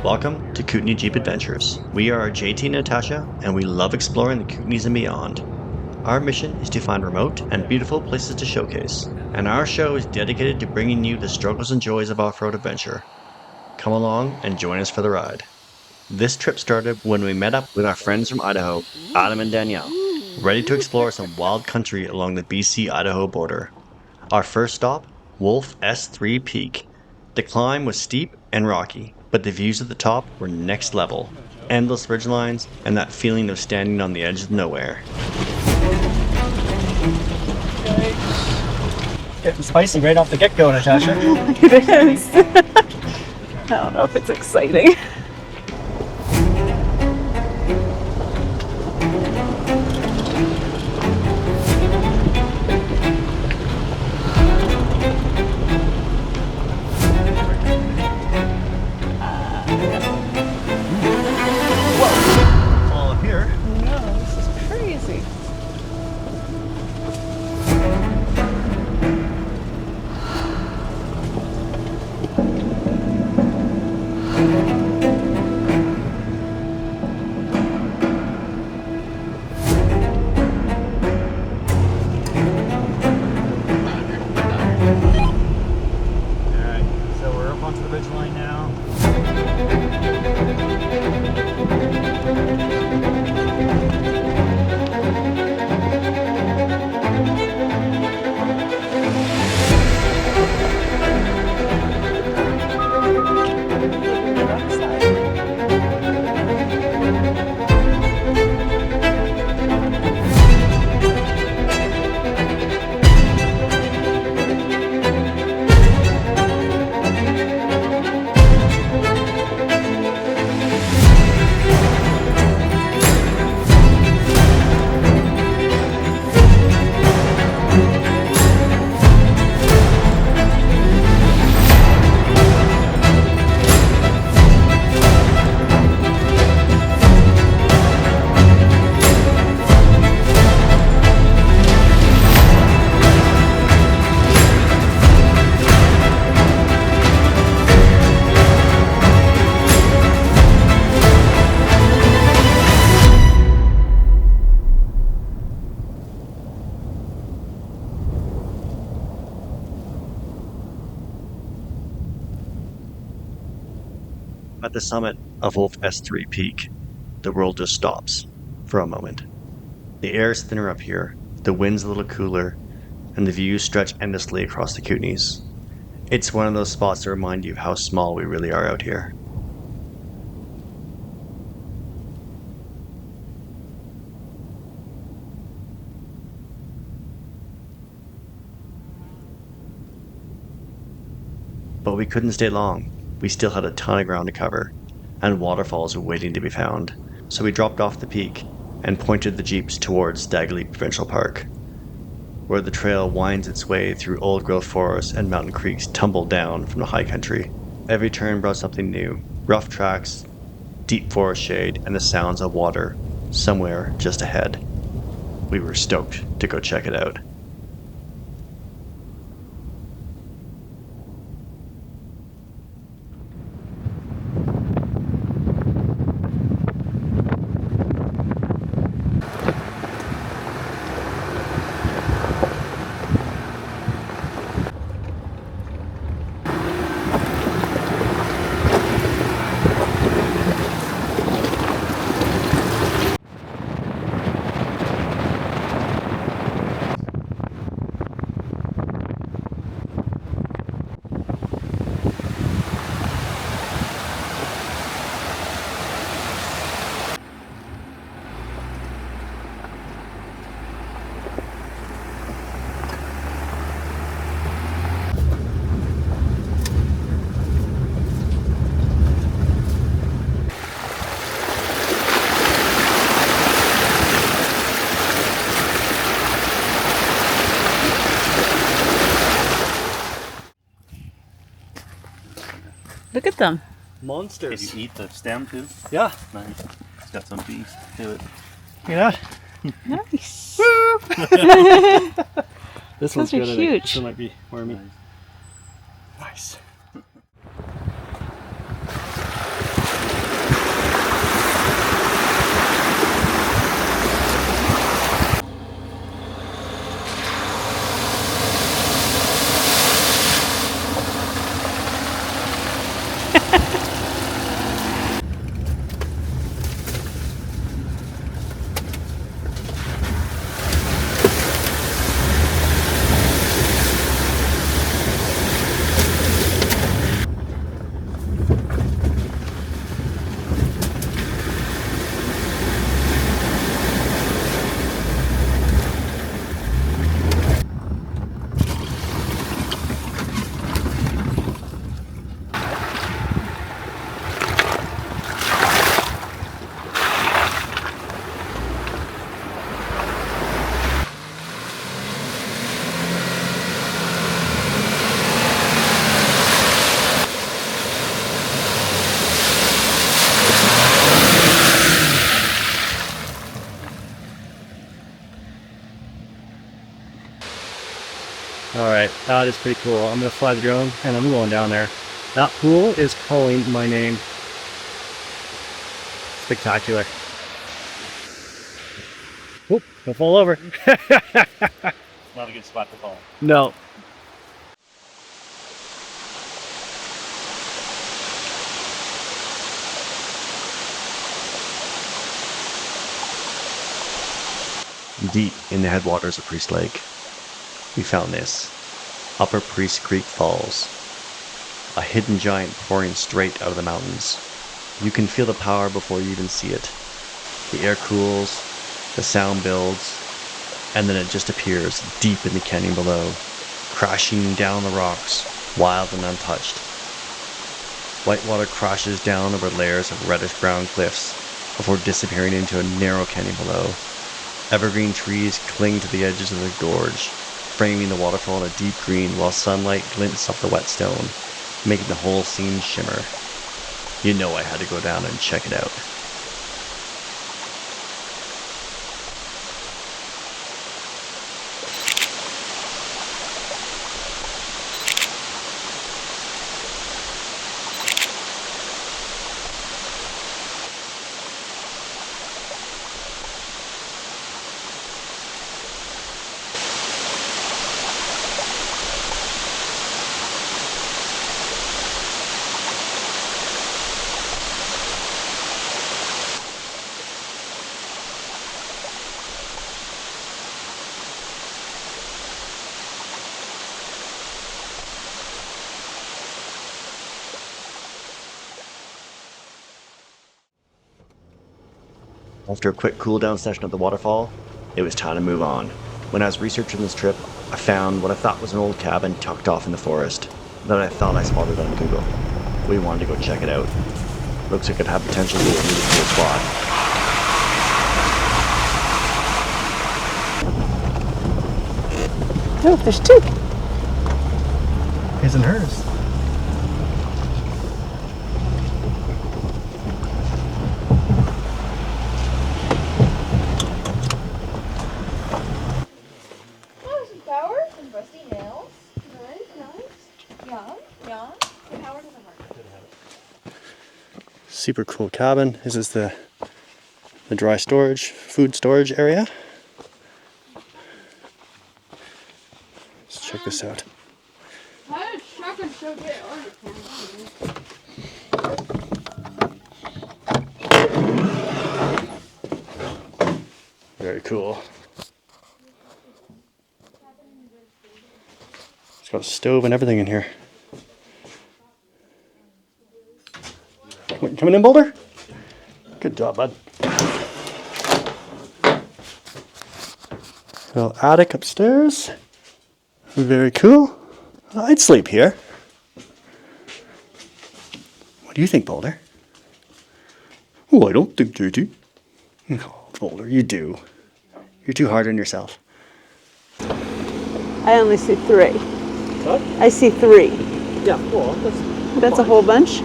Welcome to Kootenay Jeep Adventures. We are JT and Natasha, and we love exploring the Kootenays and beyond. Our mission is to find remote and beautiful places to showcase, and our show is dedicated to bringing you the struggles and joys of off-road adventure. Come along and join us for the ride. This trip started when we met up with our friends from Idaho, Adam and Danielle, ready to explore some wild country along the BC-Idaho border. Our first stop, Wolf S3 Peak. The climb was steep and rocky, but the views at the top were next level. Endless ridgelines and that feeling of standing on the edge of nowhere. Getting spicy right off the get-go, Natasha. It is. I don't know if it's exciting. All up here. No, this is crazy. Alright, so we're up onto the ridgeline now. At the summit of Wolf S3 Peak, the world just stops for a moment. The air is thinner up here, the wind's a little cooler, and the views stretch endlessly across the Kootenays. It's one of those spots that remind you of how small we really are out here. But we couldn't stay long. We still had a ton of ground to cover, and waterfalls were waiting to be found. So we dropped off the peak and pointed the jeeps towards Stagleap Provincial Park, where the trail winds its way through old-growth forests and mountain creeks tumble down from the high country. Every turn brought something new: rough tracks, deep forest shade, and the sounds of water somewhere just ahead. We were stoked to go check it out. Look at them. Monsters. Did you eat the stem too? Yeah. Nice. It's got some beef to it. Look at Nice. that. This one's Those are good. huge. This one might be wormy. Nice. Alright, that is pretty cool. I'm going to fly the drone and I'm going down there. That pool is calling my name. Spectacular. Whoop, don't fall over. Not a good spot to fall. No. Deep in the headwaters of Priest Lake, we found this. Upper Priest Creek Falls. A hidden giant pouring straight out of the mountains. You can feel the power before you even see it. The air cools, the sound builds, and then it just appears deep in the canyon below, crashing down the rocks, wild and untouched. White water crashes down over layers of reddish-brown cliffs before disappearing into a narrow canyon below. Evergreen trees cling to the edges of the gorge, framing the waterfall in a deep green while sunlight glints off the wet stone, making the whole scene shimmer. You know I had to go down and check it out. After a quick cool-down session at the waterfall, it was time to move on. When I was researching this trip, I found what I thought was an old cabin tucked off in the forest that I thought I spotted on Google. We wanted to go check it out. Looks like it had potential to be a really cool spot. Oh, there's two. His and hers. Oh, some power, some rusty nails. Nice. Yum. The power doesn't work. Super cool cabin. This is the dry storage, food storage area. Let's check this out. Very cool. It's got a stove and everything in here. Coming in, Boulder? Good job, bud. Little attic upstairs. Very cool. I'd sleep here. What do you think, Boulder? Oh, I don't think so, too. Oh, Boulder, you do. You're too hard on yourself. I only see three. What? I see three. Yeah, well, That's a whole bunch.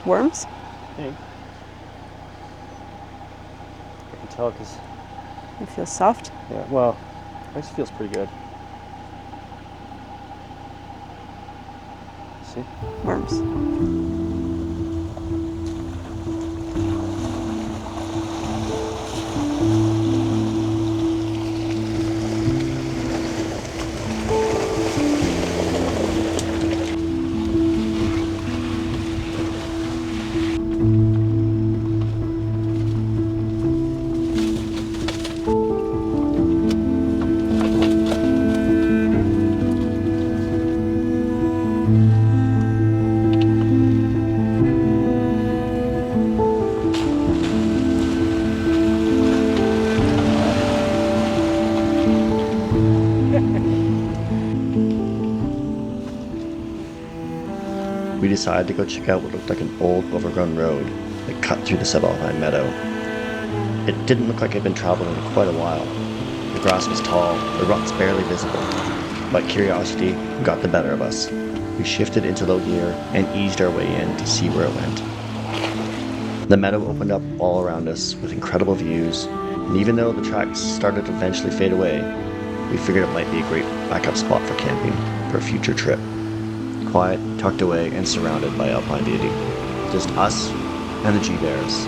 Worms? I can tell because, It feels soft. yeah, well, it actually feels pretty good. See? Worms. We decided to go check out what looked like an old, overgrown road that cut through the sub-alpine meadow. It didn't look like it had been traveled in quite a while. The grass was tall, the ruts barely visible, but curiosity got the better of us. we shifted into low gear and eased our way in to see where it went. The meadow opened up all around us with incredible views, and even though the tracks started to eventually fade away, we figured it might be a great backup spot for camping for a future trip. Quiet, tucked away, and surrounded by Alpine beauty. Just us and the G-Bears.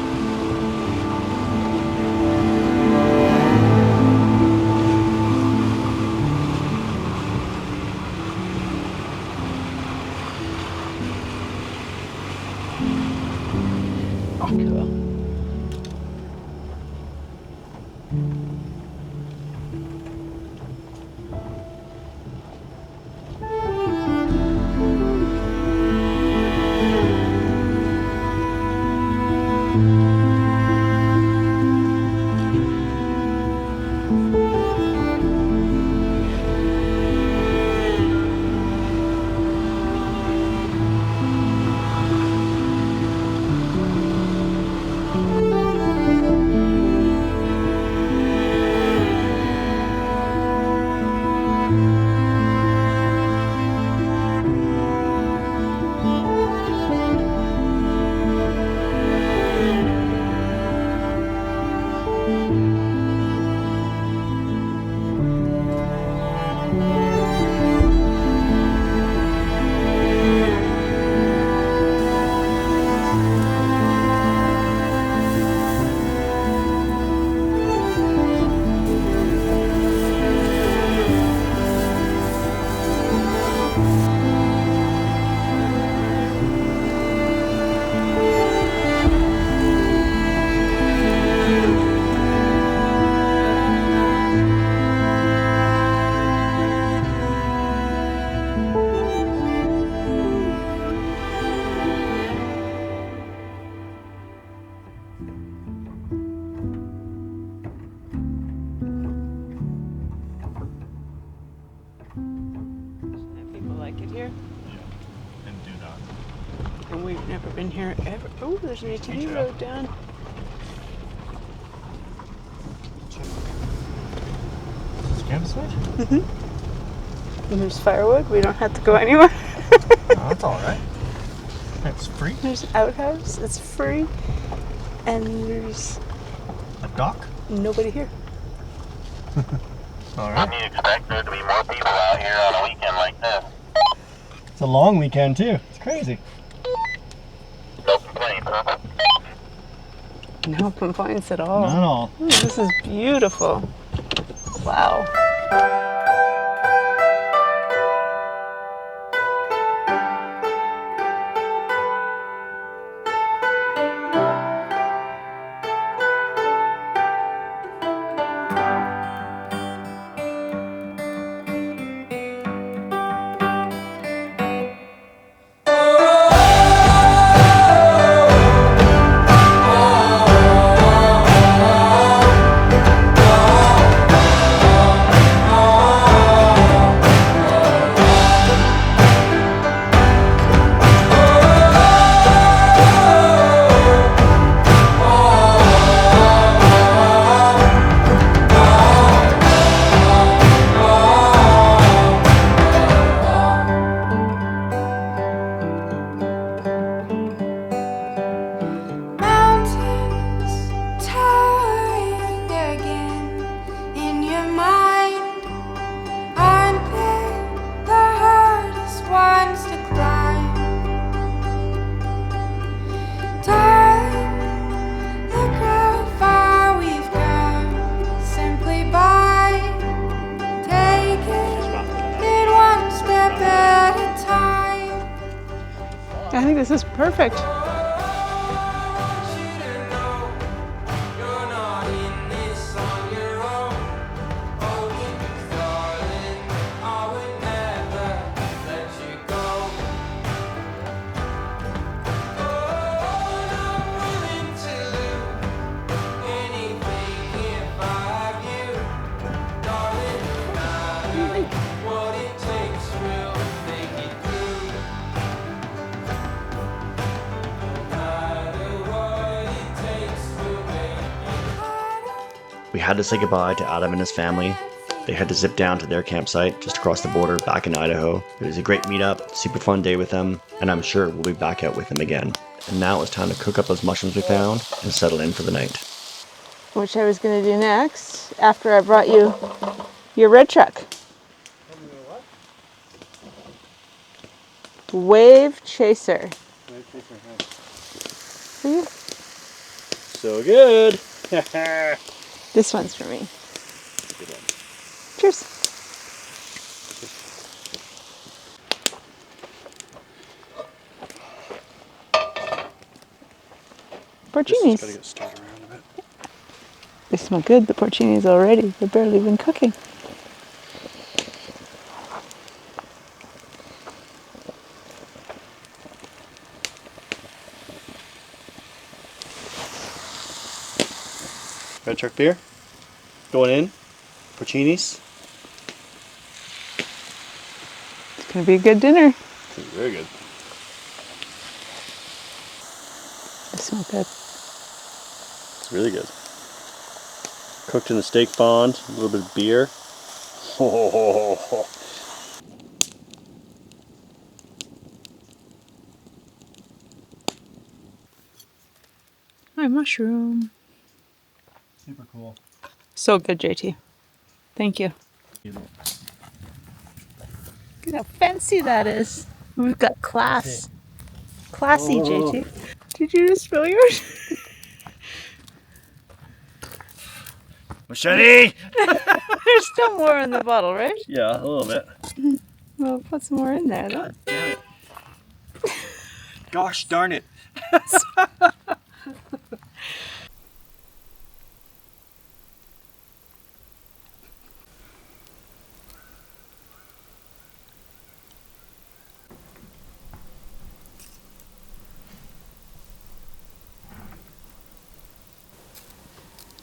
People like it here, Yeah. And do not. and we've never been here ever. Oh, there's an ATV road down. Is this campsite? And there's firewood. We don't have to go anywhere. Oh, that's alright. That's free. There's an outhouse. It's free. And there's A dock? nobody here. Alright. You expect there to be more people out here on a weekend like this. It's a long weekend too. It's crazy. No complaints, huh? No complaints at all. Not at all. Ooh, this is beautiful. Wow. I think this is perfect. We had to say goodbye to Adam and his family, They had to zip down to their campsite just across the border back in Idaho. It was a great meetup, super fun day with them, and I'm sure we'll be back out with them again. And now it's time to cook up those mushrooms we found and settle in for the night. Which I was going to do next after I brought you your red truck. Wave Chaser. For you. So good. This one's for me. Cheers. Porcinis. Gotta get started around a bit. They smell good, the porcinis already. They've barely been cooking. Red truck beer. Going in. Porcinis. It's going to be a good dinner. Very good. They smell good. It's really good. Cooked in the steak bond, a little bit of beer. My mushroom. Super cool. So good, JT. Thank you. Look at how fancy that is. We've got class. Classy, JT. Did you just spill yours? Machete! There's still more in the bottle, right? Yeah, a little bit. Well, put some more in there, though. Damn it. Gosh darn it.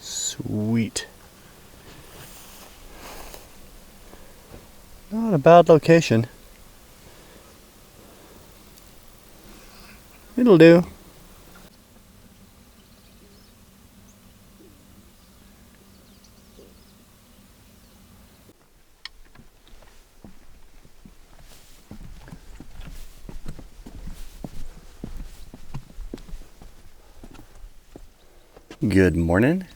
Sweet. Not a bad location. It'll do. Good morning.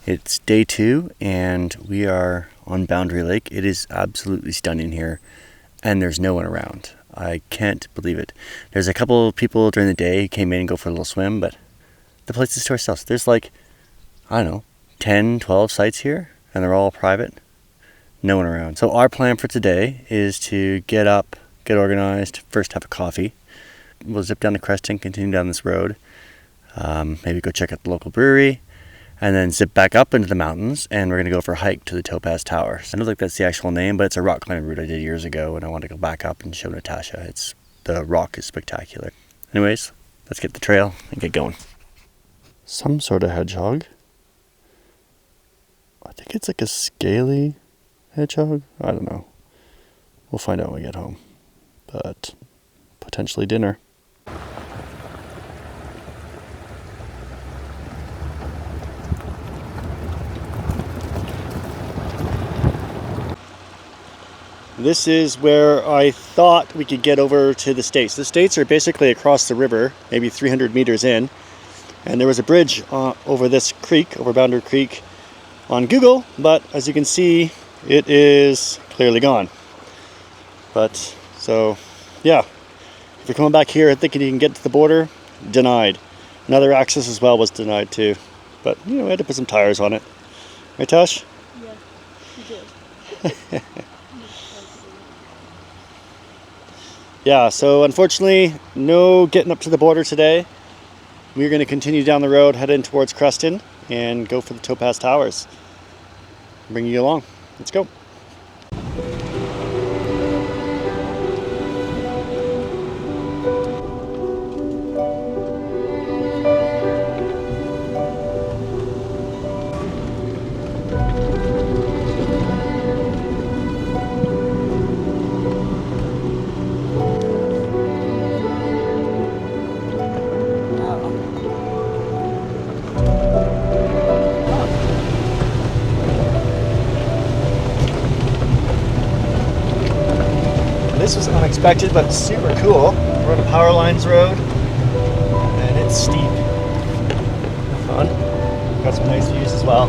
It's day 2 and we are on Boundary Lake. It is absolutely stunning here and there's no one around. I can't believe it. There's a couple of people during the day who came in and go for a little swim, but the place is to ourselves. There's like, I don't know, 10, 12 sites here and they're all private. No one around. So our plan for today is to get up, get organized, first have a coffee. We'll zip down to Creston, continue down this road. Maybe go check out the local brewery. And then zip back up into the mountains, and we're going to go for a hike to the Topaz Tower. I don't think that's the actual name, but it's a rock climbing route I did years ago, and I want to go back up and show Natasha. The rock is spectacular. Anyways, let's get the trail and get going. Some sort of hedgehog. I think it's like a scaly hedgehog. I don't know. We'll find out when we get home. But potentially dinner. This is where I thought we could get over to the States. The States are basically across the river, maybe 300 meters in. And there was a bridge over this creek, over Boundary Creek on Google, but as you can see, it is clearly gone. But, so, yeah. If you're coming back here thinking you can get to the border, denied. Another access as well was denied too. But, you know, we had to put some tires on it. Right, Tosh? Yeah, you did. Yeah, so unfortunately, no getting up to the border today. We're going to continue down the road, head in towards Creston, and go for the Topaz Towers. Bring you along. Let's go. This was unexpected, but super cool. We're on a Power Lines road, and it's steep. Fun. Got some nice views as well.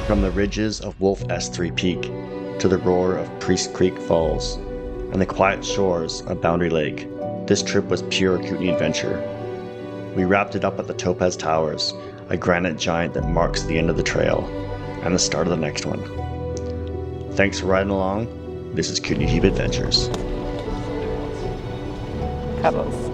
From the ridges of Wolf S3 Peak to the roar of Priest Creek Falls and the quiet shores of Boundary Lake, this trip was pure Kootenay adventure. We wrapped it up at the Topaz Towers, a granite giant that marks the end of the trail and the start of the next one. Thanks for riding along. This is Kootenay Adventures. Pebbles.